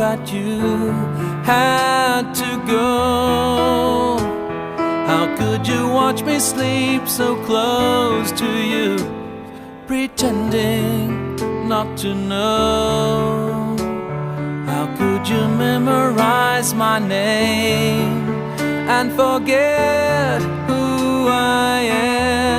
that you had to go? How could you watch me sleep so close to you, pretending not to know? How could you memorize my name and forget who I am?